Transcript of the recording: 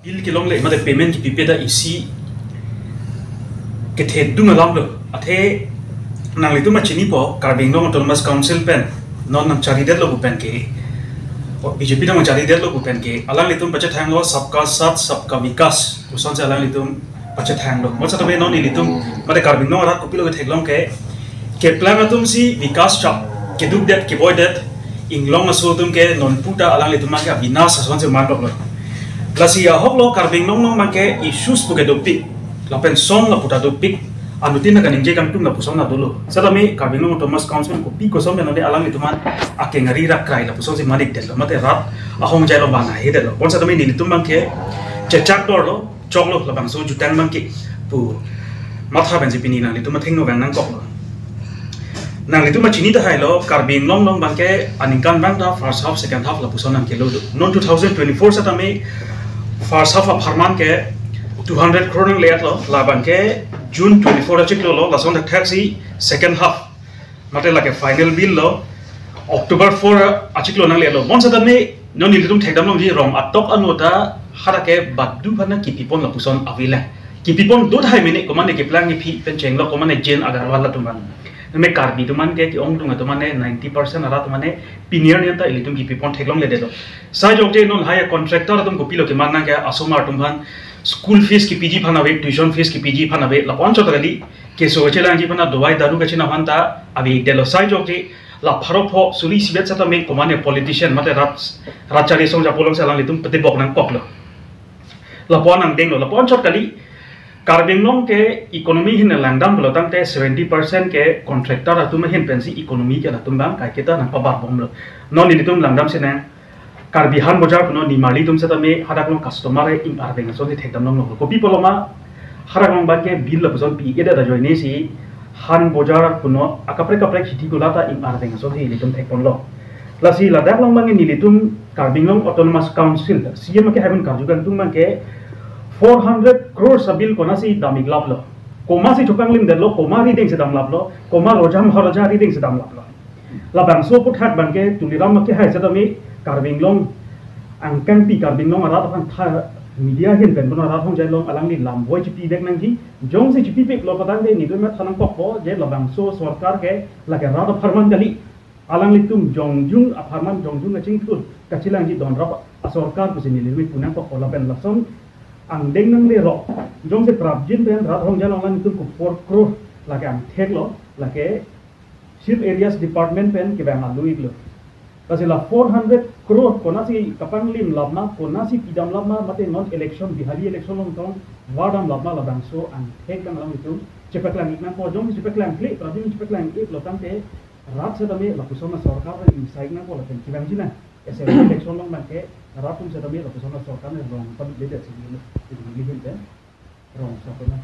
bill ki long le ma de payment ki pipe da isi ke the du ngalam lo athe nang le tu ma chini po carbing no autonomous council pen non nang chari det lo pen ke BJP nang chari det lo pen ke alang le tum bacha thang lo sabka sat sabka vikas uson se alang le tum bacha thang lo mo cha be non ni le tum ma de carbing no ra ko pilo ke theklong ke plan atum si vikas chap ke duk det ke boy det inglong asul tum ke non puta alang le tum ma ke vinas son se man lo Lasia hoklo karbing nong make issues buke dopik lapen song la puta dopik anutin na kaning jekan tum na pusong na dulu sadami karbing nong Thomas Council ko pi ko som na alang itu man ake ngari rak krai la pusong si manik del mate rat ahong jai lo bana he del bon sadami ni tum make chechak dor lo choklo la bang so jutang make pu matha ben jipini na litum thing no bang nang kok lo nang litum chini da hai lo karbing nong bangke aningkan bang da first half second half la pusong nang ke lo non 2024 sadami first half of Harman ke 200 crore lihat lo, laban ke June 24 acik lo, langsung tak taxi second half, mate lagi final bill lo, October 4 acik lo nang lihat lo, bon sedang ni non nilitum thekdam lo di rom atok anota hara ke badu kana kipipon la puson avila, kipipon dua hai minit komane ke plan ni pi penceng lo komane jen agar wala tuman, name karbi tuman ke ki ong tunga tumane 90% arat tumane pinier ni anta ilitum kipipon theklong le delo. Saya jokte non haya contractor atum ko pilo ke mana ke asomar tumhan school fees ki PG phanabe tuition fees ki PG phanabe la poncho tali ke so chela ji phana dowai daru ka china hanta abi delo sai jokte la pharopho suli sibet sata me komane politician mate rachari song ja polong salang litum pete bok nang koklo la pon nang deng lo la poncho tali Karbing nong ke ekonomi hin langdam belotang te 70% ke kontraktor atum hin pensi ekonomi ke atum bang kai kita nang pabar bom lo non ini tum langdam sene karbihan bojar puno ni mali tum seta me hadak long customer e im arbeng so ni thekdam nong lo kopi poloma harak long ba ke bill la boson pi eda da joine si han bojar puno akapre kapre khiti gulata im arbeng so ni litum thekpon lo lasi ladak long bang ni litum karbing long autonomous council CM ke haven kajugan tum bang ke 400 crore sabil kona si damig lap lo koma si chukang lim lo koma ri ding se dam lap lo koma rojam haraja ri ding se dam lap lo labang so put hat bangke tuliram ke hai sadami karbing long angkang pi karbing long arat kan tha media hin ben bona rat hong jai long alang ni lam boy chipi bek nang ji jong se chipi bek lo patang de ni do ma thanang pok po je labang so sarkar ke lage rat farman dali alang litum jong jung aparman jong jung aching tul kachilang ji don rap asarkar pusini limi punang pok la ben lason ang deng nang le ro jong se prap jin ben rat hong jalong lan itu ku 4 crore lage ang thek lo lage ship areas department pen ke bang alu iglo kasi la 400 crore kona si kapang lim labna kona si pidam labna mate non election bihari election long tong wadam labna labang so ang thek kang lang itu cepet lang ikna po jong cepet lang klik prajin cepet lang ik lo tang te rat se dame la kusona sarkar in saig na po la pen kibang jina ese election long make ratum se dame la kusona sarkar ne rong pad le de se ni le rong sa ko na